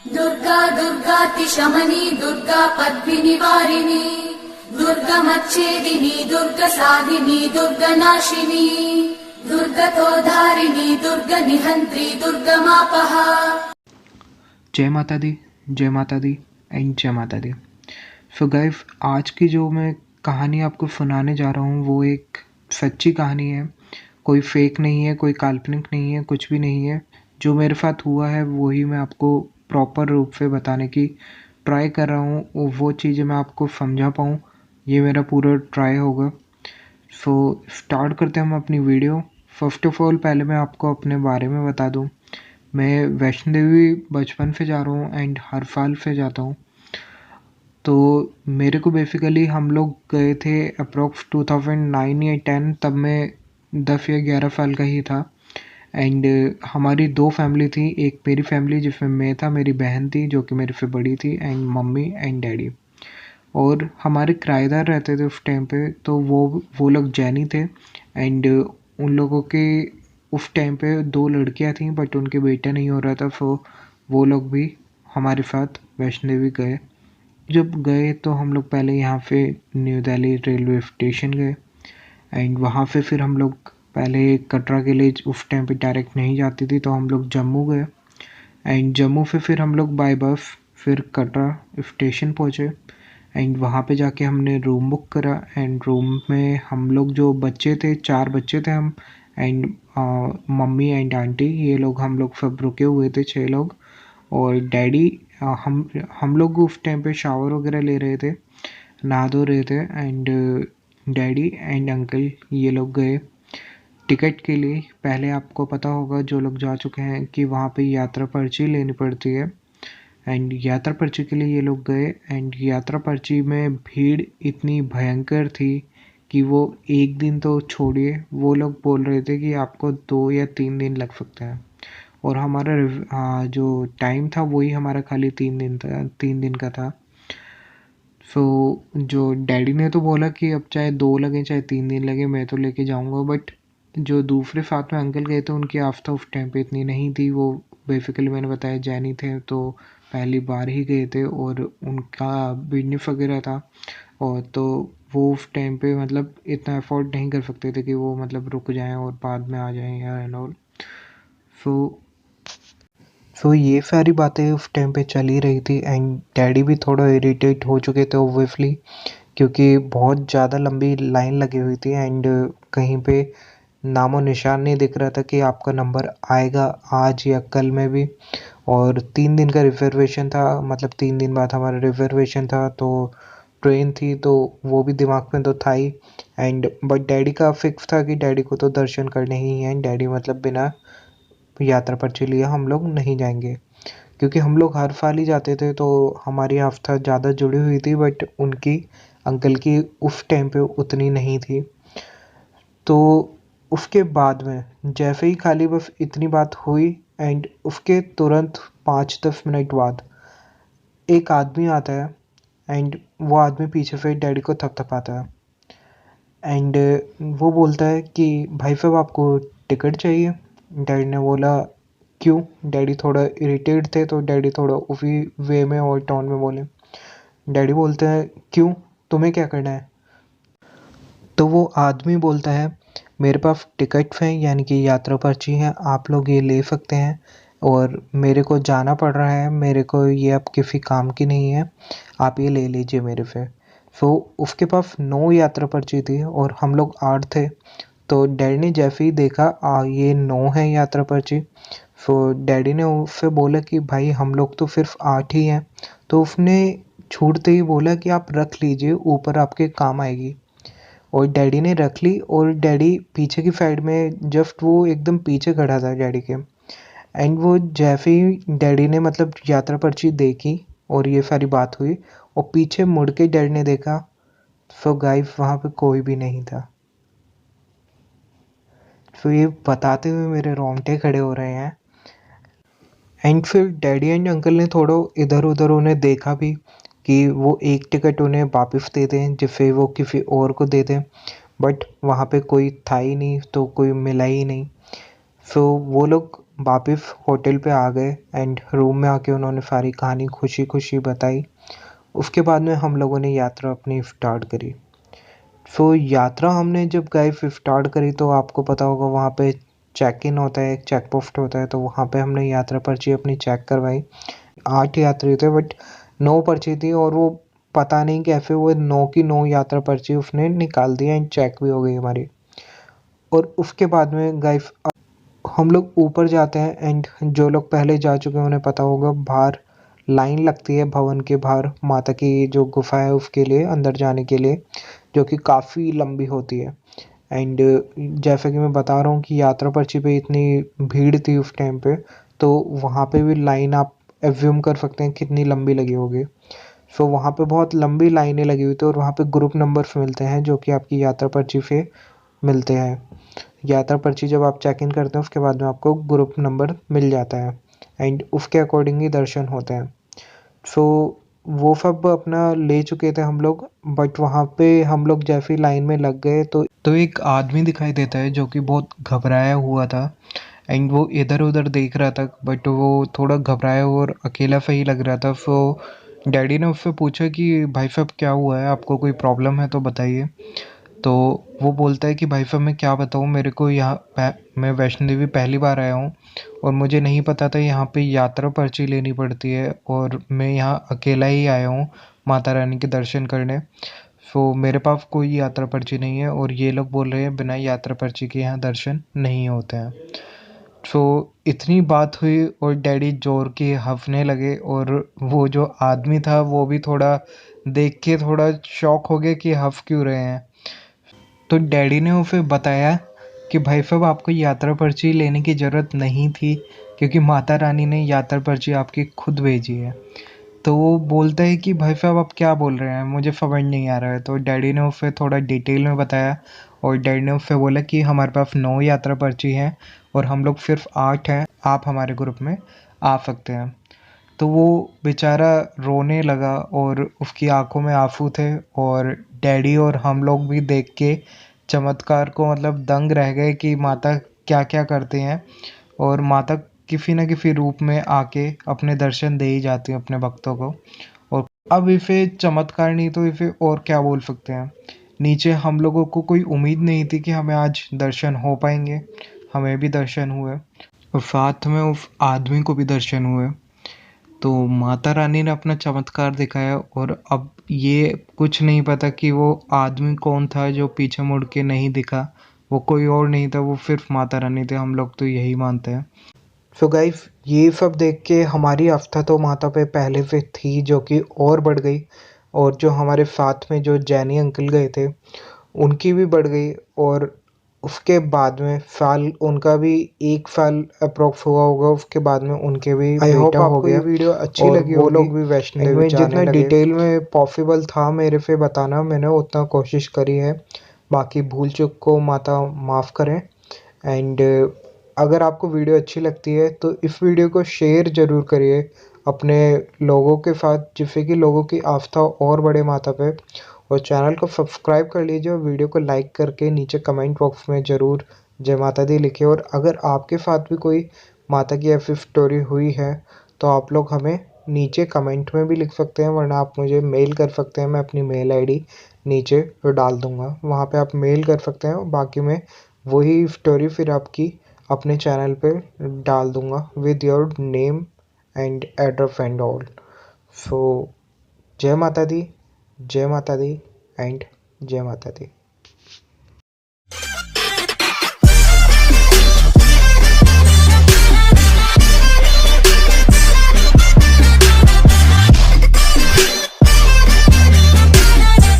दुर्गा दुर्गातिशमनी दुर्गा पद्मिनिवारिणी दुर्गमच्छेदिनी दुर्गसाधिनी दुर्गनाशिनी दुर्गतोधारिणी दुर्गनिहन्त्री दुर्गमापहा। जय माता दी, जय माता दी एंड जय माता दी। सो गाइस, आज की जो मैं कहानी आपको सुनाने जा रहा हूँ वो एक सच्ची कहानी है। कोई फेक नहीं है, कोई काल्पनिक नहीं है, कुछ भी नहीं है। जो मेरे साथ हुआ है वही मैं आपको प्रॉपर रूप से बताने की ट्राई कर रहा हूँ। वो चीज़ें मैं आपको समझा पाऊँ, ये मेरा पूरा ट्राई होगा। सो स्टार्ट करते हैं हम अपनी वीडियो। फर्स्ट ऑफ ऑल पहले मैं आपको अपने बारे में बता दूँ। मैं वैष्णो देवी बचपन से जा रहा हूँ एंड हर साल से जाता हूँ। तो मेरे को बेसिकली हम लोग गए थे अप्रोक्स 2009 या 10, तब मैं 10 या 11 साल का ही था। एंड हमारी दो फैमिली थी, एक मेरी फैमिली जिसमें मैं था, मेरी बहन थी जो कि मेरे से बड़ी थी, एंड मम्मी एंड डैडी। और हमारे किराएदार रहते थे उस टाइम पे, तो वो लोग जैनी थे। एंड उन लोगों के उस टाइम पे 2 लड़कियां थीं बट उनके बेटा नहीं हो रहा था, सो वो लोग भी हमारे साथ वैष्णो देवी गए। जब गए तो हम लोग पहले यहाँ पे न्यू दिल्ली रेलवे स्टेशन गए एंड वहाँ से फिर हम लोग पहले कटरा के लिए उस टाइम पे डायरेक्ट नहीं जाती थी, तो हम लोग जम्मू गए एंड जम्मू से फिर हम लोग बाय बस फिर कटरा स्टेशन पहुँचे एंड वहाँ पे जाके हमने रूम बुक करा। एंड रूम में हम लोग जो बच्चे थे, 4 बच्चे थे हम, एंड मम्मी एंड आंटी, ये लोग हम लोग सब रुके हुए थे 6 लोग। और डैडी, हम लोग उस टाइम पे शावर वगैरह ले रहे थे, नहा धो रहे थे। एंड डैडी एंड अंकल ये लोग गए टिकट के लिए। पहले आपको पता होगा जो लोग जा चुके हैं कि वहाँ पे यात्रा पर्ची लेनी पड़ती है। एंड यात्रा पर्ची के लिए ये लोग गए एंड यात्रा पर्ची में भीड़ इतनी भयंकर थी कि वो एक दिन तो छोड़िए, वो लोग बोल रहे थे कि आपको 2 या 3 दिन लग सकते हैं। और हमारा जो टाइम था वही हमारा खाली 3 दिन का था। सो जो डैडी ने तो बोला कि अब चाहे 2 लगे चाहे 3 दिन लगे मैं तो लेके जाऊंगा, बट जो दूसरे साथ में अंकल गए थे उनकी आस्था उस टाइम पे इतनी नहीं थी। वो बेसिकली मैंने बताया जैनी थे, तो पहली बार ही गए थे और उनका बिजनेस वगैरह था। और तो वो उस टाइम पे मतलब इतना अफोर्ड नहीं कर सकते थे कि वो मतलब रुक जाएं और बाद में आ जाएं या एंड ऑल। सो ये सारी बातें उस टाइम पे चल ही रही थी एंड डैडी भी थोड़ा इरिटेट हो चुके थे ऑब्वियसली, क्योंकि बहुत ज़्यादा लंबी लाइन लगी हुई थी एंड कहीं पे नामो निशान नहीं दिख रहा था कि आपका नंबर आएगा आज या कल में भी। और 3 दिन का रिजर्वेशन था, मतलब 3 दिन बाद हमारा रिजर्वेशन था, तो ट्रेन थी, तो वो भी दिमाग में तो था ही। एंड बट डैडी का फिक्स था कि डैडी को तो दर्शन करने ही हैं। डैडी मतलब बिना यात्रा पर्ची लिए हम लोग नहीं जाएंगे, क्योंकि हम लोग हर साल ही जाते थे, तो हमारी आस्था ज़्यादा जुड़ी हुई थी बट उनकी अंकल की उस टाइम पे उतनी नहीं थी। तो उसके बाद में जैसे ही खाली बस इतनी बात हुई एंड उसके तुरंत 5-10 मिनट बाद एक आदमी आता है एंड वो आदमी पीछे से डैडी को थपथपाता है एंड वो बोलता है कि भाई साहब आपको टिकट चाहिए। डैडी ने बोला क्यों। डैडी थोड़ा इरिटेट थे, तो डैडी थोड़ा उसी वे में और टोन में बोले। डैडी बोलते हैं क्यों, तुम्हें क्या करना है। तो वो आदमी बोलता है मेरे पास टिकट है, यानी कि यात्रा पर्ची है, आप लोग ये ले सकते हैं और मेरे को जाना पड़ रहा है, मेरे को ये अब किसी काम की नहीं है, आप ये ले लीजिए मेरे से। सो उसके पास 9 यात्रा पर्ची थी और हम लोग 8 थे। तो डैडी ने जैसे ही देखा ये 9 है यात्रा पर्ची, सो डैडी ने उससे बोला कि भाई हम लोग तो सिर्फ 8 ही हैं। तो उसने छूटते ही बोला कि आप रख लीजिए, ऊपर आपके काम आएगी। और डैडी ने रख ली और डैडी पीछे की साइड में, जस्ट वो एकदम पीछे खड़ा था डैडी के। एंड वो जैसे ही डैडी ने मतलब यात्रा पर्ची देखी और ये सारी बात हुई और पीछे मुड़ के डैडी ने देखा, सो गाइस वहाँ पे कोई भी नहीं था। सो ये बताते हुए मेरे रोंगटे खड़े हो रहे हैं। एंड फिर डैडी एंड अंकल ने थोड़ा इधर उधर उन्हें देखा भी कि वो एक टिकट उन्हें वापस दे दें जिससे वो किसी और को दे दें, बट वहाँ पे कोई था ही नहीं, तो कोई मिला ही नहीं। सो वो लोग वापस होटल पे आ गए एंड रूम में आके उन्होंने सारी कहानी खुशी खुशी बताई। उसके बाद में हम लोगों ने यात्रा अपनी स्टार्ट करी। सो यात्रा हमने जब गाइस स्टार्ट करी तो आपको पता होगा वहाँ पे चेक इन होता है, एक चेक पोस्ट होता है, तो वहाँ पे हमने यात्रा पर्ची अपनी चेक करवाई। 8 यात्री थे बट 9 पर्ची थी और वो पता नहीं कैसे वो 9 की 9 यात्रा पर्ची उसने निकाल दी एंड चेक भी हो गई हमारी। और उसके बाद में गाइस हम लोग ऊपर जाते हैं एंड जो लोग पहले जा चुके हैं उन्हें पता होगा बाहर लाइन लगती है भवन के बाहर माता की जो गुफा है उसके लिए अंदर जाने के लिए, जो कि काफ़ी लंबी होती है। एंड जैसा कि मैं बता रहा हूँ कि यात्रा पर्ची पे इतनी भीड़ थी उस टाइम पे, तो वहाँ पे भी लाइन आप एज्यूम कर सकते हैं कितनी लंबी लगी होगी। सो वहाँ पे बहुत लंबी लाइनें लगी हुई थी और वहाँ पे ग्रुप नंबर्स मिलते हैं जो कि आपकी यात्रा पर्ची पे मिलते हैं। यात्रा पर्ची जब आप चेक इन करते हैं उसके बाद में आपको ग्रुप नंबर मिल जाता है एंड उसके अकॉर्डिंग ही दर्शन होते हैं। सो वो सब अपना ले चुके थे हम लोग, बट वहाँ पे हम लोग जैसे ही लाइन में लग गए तो एक आदमी दिखाई देता है जो कि बहुत घबराया हुआ था एंड वो इधर उधर देख रहा था, बट वो थोड़ा घबराया और अकेला सा ही लग रहा था। सो डैडी ने उससे पूछा कि भाई साहब क्या हुआ है, आपको कोई प्रॉब्लम है तो बताइए। तो वो बोलता है कि भाई साहब मैं क्या बताऊँ, मेरे को मैं वैष्णो देवी पहली बार आया हूँ और मुझे नहीं पता था यहाँ पे यात्रा पर्ची लेनी पड़ती है और मैं यहाँ अकेला ही आया हूँ माता रानी के दर्शन करने। सो मेरे पास कोई यात्रा पर्ची नहीं है और ये लोग बोल रहे हैं बिना यात्रा पर्ची के यहाँ दर्शन नहीं होते हैं। सो इतनी बात हुई और डैडी जोर के हंसने लगे और वो जो आदमी था वो भी थोड़ा देख के थोड़ा शॉक हो गया कि हंस क्यों रहे हैं। तो डैडी ने उसे बताया कि भाई साहब आपको यात्रा पर्ची लेने की ज़रूरत नहीं थी क्योंकि माता रानी ने यात्रा पर्ची आपकी खुद भेजी है। तो वो बोलता है कि भाई साहब आप क्या बोल रहे हैं, मुझे समझ नहीं आ रहा है। तो डैडी ने उसे थोड़ा डिटेल में बताया और डैडी ने उससे बोला कि हमारे पास 9 यात्रा पर्ची हैं और हम लोग सिर्फ 8 हैं, आप हमारे ग्रुप में आ सकते हैं। तो वो बेचारा रोने लगा और उसकी आंखों में आंसू थे और डैडी और हम लोग भी देख के चमत्कार को मतलब दंग रह गए कि माता क्या क्या करते हैं और माता किसी न किसी रूप में आके अपने दर्शन दे ही जाती हैं अपने भक्तों को। और अब इसे चमत्कार नहीं तो इसे और क्या बोल सकते हैं। नीचे हम लोगों को कोई उम्मीद नहीं थी कि हमें आज दर्शन हो पाएंगे, हमें भी दर्शन हुए और साथ में उस आदमी को भी दर्शन हुए। तो माता रानी ने अपना चमत्कार दिखाया और अब ये कुछ नहीं पता कि वो आदमी कौन था जो पीछे मुड़ के नहीं दिखा। वो कोई और नहीं था, वो सिर्फ माता रानी थे, हम लोग तो यही मानते हैं। सो गाइस ये सब देख के हमारी आस्था तो माता पे पहले से थी जो कि और बढ़ गई और जो हमारे साथ में जो जैनी अंकल गए थे उनकी भी बढ़ गई और उसके बाद में साल उनका भी 1 साल अप्रॉक्स हुआ होगा, उसके बाद में उनके भी आई होप बेटा हो आपको ये गया वीडियो अच्छी और लगी वो होगी लोग भी वैष्णो एंड देवी मैं जाने जितना लगे। डिटेल में पॉसिबल था मेरे से बताना मैंने उतना कोशिश करी है, बाकी भूल चूक को माता माफ़ करें। एंड अगर आपको वीडियो अच्छी लगती है तो इस वीडियो को शेयर ज़रूर करिए अपने लोगों के साथ जिससे कि लोगों की आस्था और बढ़े माता पे, और चैनल को सब्सक्राइब कर लीजिए और वीडियो को लाइक करके नीचे कमेंट बॉक्स में ज़रूर जय माता दी लिखिए। और अगर आपके साथ भी कोई माता की ऐसी स्टोरी हुई है तो आप लोग हमें नीचे कमेंट में भी लिख सकते हैं, वरना आप मुझे मेल कर सकते हैं, मैं अपनी मेल आईडी नीचे डाल दूँगा, वहाँ पे आप मेल कर सकते हैं। बाकी मैं वही स्टोरी फिर आपकी अपने चैनल पे डाल दूँगा with your name and address and all. So जय माता दी, जय माता दी एंड जय माता दी।